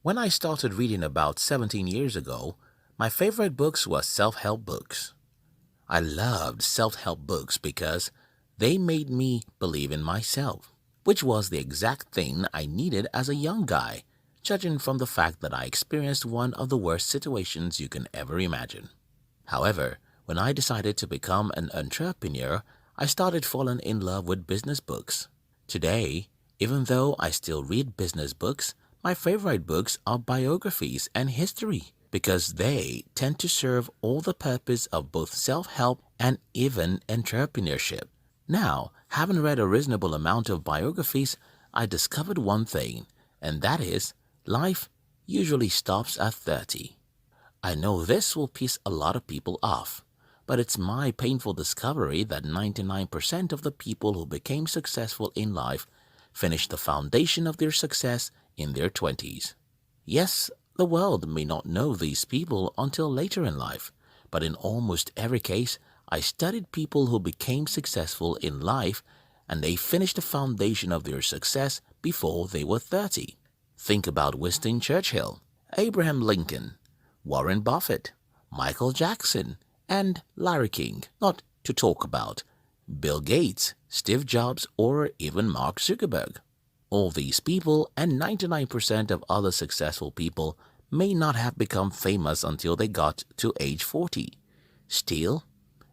When I started reading about 17 years ago, my favorite books were self-help books. I loved self-help books because they made me believe in myself, which was the exact thing I needed as a young guy, judging from the fact that I experienced one of the worst situations you can ever imagine. However, when I decided to become an entrepreneur, I started falling in love with business books. Today, even though I still read business books, my favorite books are biographies and history because they tend to serve all the purpose of both self-help and even entrepreneurship. Now, having read a reasonable amount of biographies, I discovered one thing, and that is life usually stops at 30. I know this will piss a lot of people off, but it's my painful discovery that 99% of the people who became successful in life finished the foundation of their success in their 20s. Yes, the world may not know these people until later in life, but in almost every case, I studied people who became successful in life and they finished the foundation of their success before they were 30. Think about Winston Churchill, Abraham Lincoln, Warren Buffett, Michael Jackson, and Larry King, not to talk about Bill Gates, Steve Jobs, or even Mark Zuckerberg. All these people and 99% of other successful people may not have become famous until they got to age 40. Still,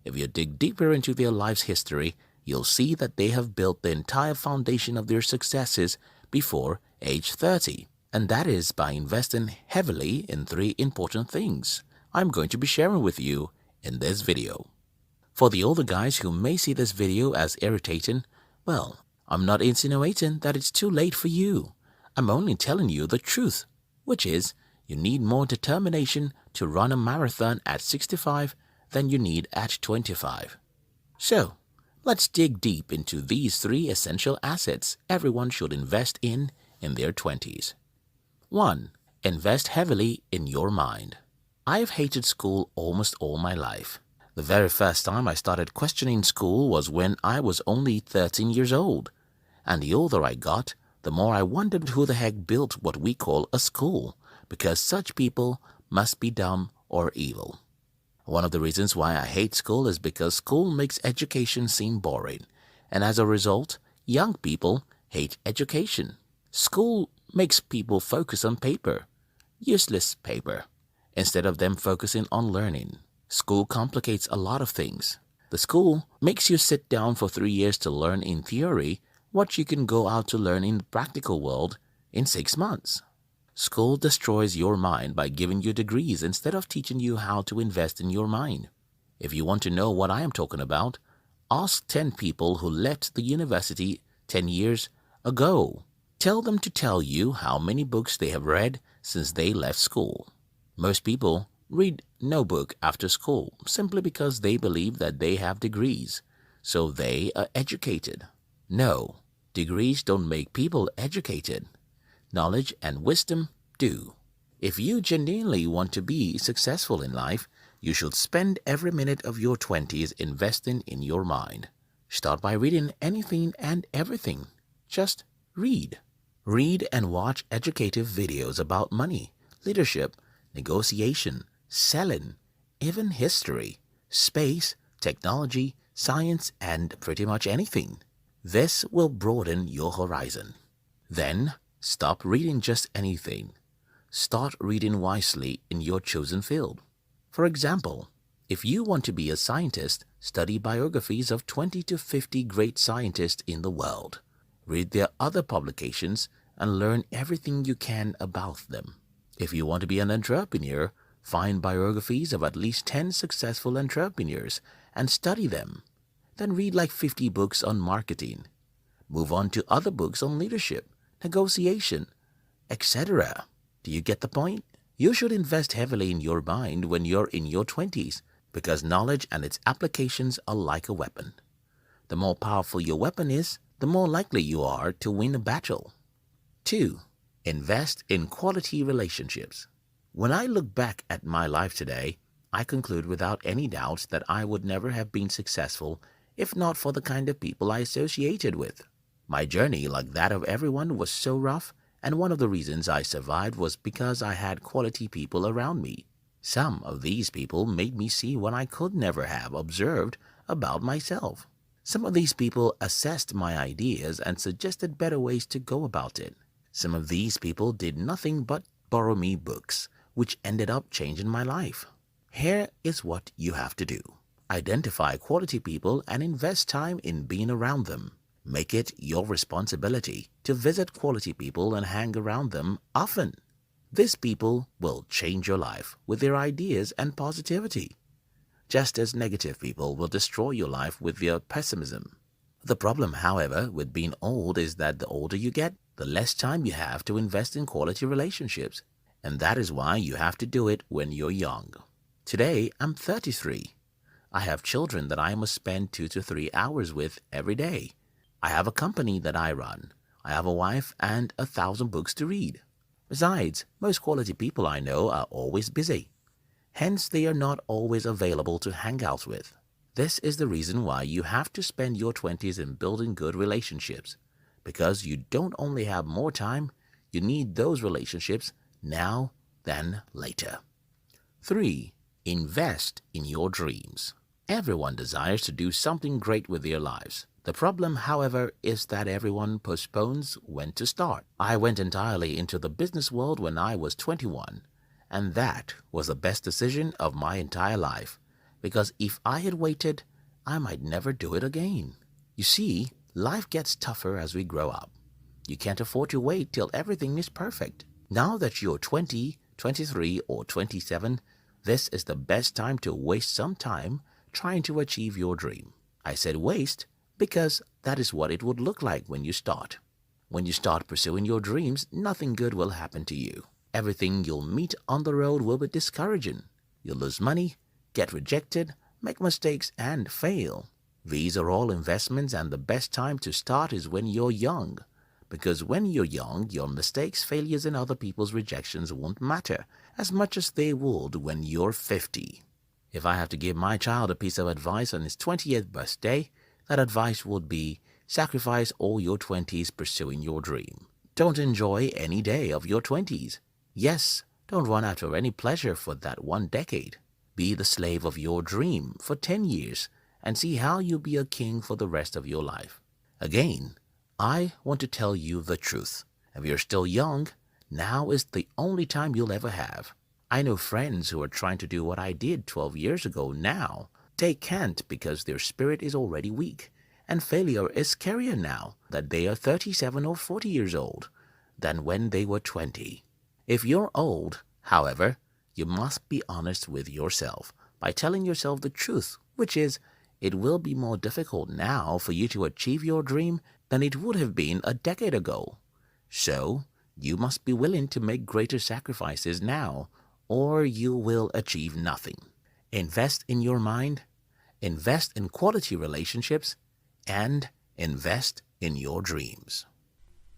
if you dig deeper into their life's history, you'll see that they have built the entire foundation of their successes before age 30. And that is by investing heavily in three important things I'm going to be sharing with you in this video. For the older guys who may see this video as irritating, well, I'm not insinuating that it's too late for you. I'm only telling you the truth, which is you need more determination to run a marathon at 65 than you need at 25. So, let's dig deep into these three essential assets everyone should invest in their 20s. 1. Invest heavily in your mind. I've hated school almost all my life. The very first time I started questioning school was when I was only 13 years old. And the older I got, the more I wondered who the heck built what we call a school, because such people must be dumb or evil. One of the reasons why I hate school is because school makes education seem boring, and as a result, young people hate education. School makes people focus on paper, useless paper, instead of them focusing on learning. School complicates a lot of things. The school makes you sit down for 3 years to learn in theory what you can go out to learn in the practical world in 6 months. School destroys your mind by giving you degrees instead of teaching you how to invest in your mind. If you want to know what I am talking about, ask 10 people who left the university 10 years ago. Tell them to tell you how many books they have read since they left school. Most people read no book after school simply because they believe that they have degrees, so they are educated. No, degrees don't make people educated. Knowledge and wisdom do. If you genuinely want to be successful in life, you should spend every minute of your 20s investing in your mind. Start by reading anything and everything. Just read. Read and watch educative videos about money, leadership, negotiation, selling, even history, space, technology, science, and pretty much anything. This will broaden your horizon. Then, stop reading just anything. Start reading wisely in your chosen field. For example, if you want to be a scientist, study biographies of 20 to 50 great scientists in the world. Read their other publications and learn everything you can about them. If you want to be an entrepreneur, find biographies of at least 10 successful entrepreneurs and study them. Then read like 50 books on marketing. Move on to other books on leadership, negotiation, etc. Do you get the point? You should invest heavily in your mind when you're in your 20s because knowledge and its applications are like a weapon. The more powerful your weapon is, the more likely you are to win a battle. 2. Invest in quality relationships. When I look back at my life today, I conclude without any doubt that I would never have been successful if not for the kind of people I associated with. My journey, like that of everyone, was so rough And one of the reasons I survived was because I had quality people around me. Some of these people made me see what I could never have observed about myself. Some of these people assessed my ideas and suggested better ways to go about it. Some of these people did nothing but borrow me books, which ended up changing my life. Here is what you have to do. Identify quality people and invest time in being around them. Make it your responsibility to visit quality people and hang around them often. These people will change your life with their ideas and positivity, just as negative people will destroy your life with their pessimism. The problem, however, with being old is that the older you get, the less time you have to invest in quality relationships. And that is why you have to do it when you're young. Today, I'm 33. I have children that I must spend 2 to 3 hours with every day. I have a company that I run. I have a wife and 1,000 books to read. Besides, most quality people I know are always busy. Hence, they are not always available to hang out with. This is the reason why you have to spend your 20s in building good relationships. Because you don't only have more time, you need those relationships now than later. 3. Invest in your dreams. Everyone desires to do something great with their lives. The problem, however, is that everyone postpones when to start. I went entirely into the business world when I was 21, and that was the best decision of my entire life, because if I had waited, I might never do it again. You see, life gets tougher as we grow up. You can't afford to wait till everything is perfect. Now that you're 20, 23, or 27, this is the best time to waste some time trying to achieve your dream. I said waste because that is what it would look like when you start. When you start pursuing your dreams, nothing good will happen to you. Everything you'll meet on the road will be discouraging. You'll lose money, get rejected, make mistakes, and fail. These are all investments, and the best time to start is when you're young. Because when you're young, your mistakes, failures, and other people's rejections won't matter as much as they would when you're 50. If I have to give my child a piece of advice on his 20th birthday, that advice would be, sacrifice all your 20s pursuing your dream. Don't enjoy any day of your 20s. Yes, don't run after any pleasure for that one decade. Be the slave of your dream for 10 years and see how you'll be a king for the rest of your life. Again, I want to tell you the truth. If you're still young, now is the only time you'll ever have. I know friends who are trying to do what I did 12 years ago now. They can't because their spirit is already weak, and failure is scarier now that they are 37 or 40 years old than when they were 20. If you're old, however, you must be honest with yourself by telling yourself the truth, which is, it will be more difficult now for you to achieve your dream than it would have been a decade ago. So, you must be willing to make greater sacrifices now, or you will achieve nothing. Invest in your mind, invest in quality relationships, and invest in your dreams.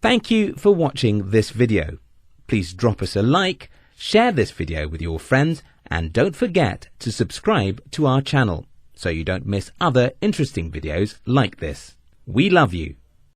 Thank you for watching this video. Please drop us a like, share this video with your friends, and don't forget to subscribe to our channel so you don't miss other interesting videos like this. We love you.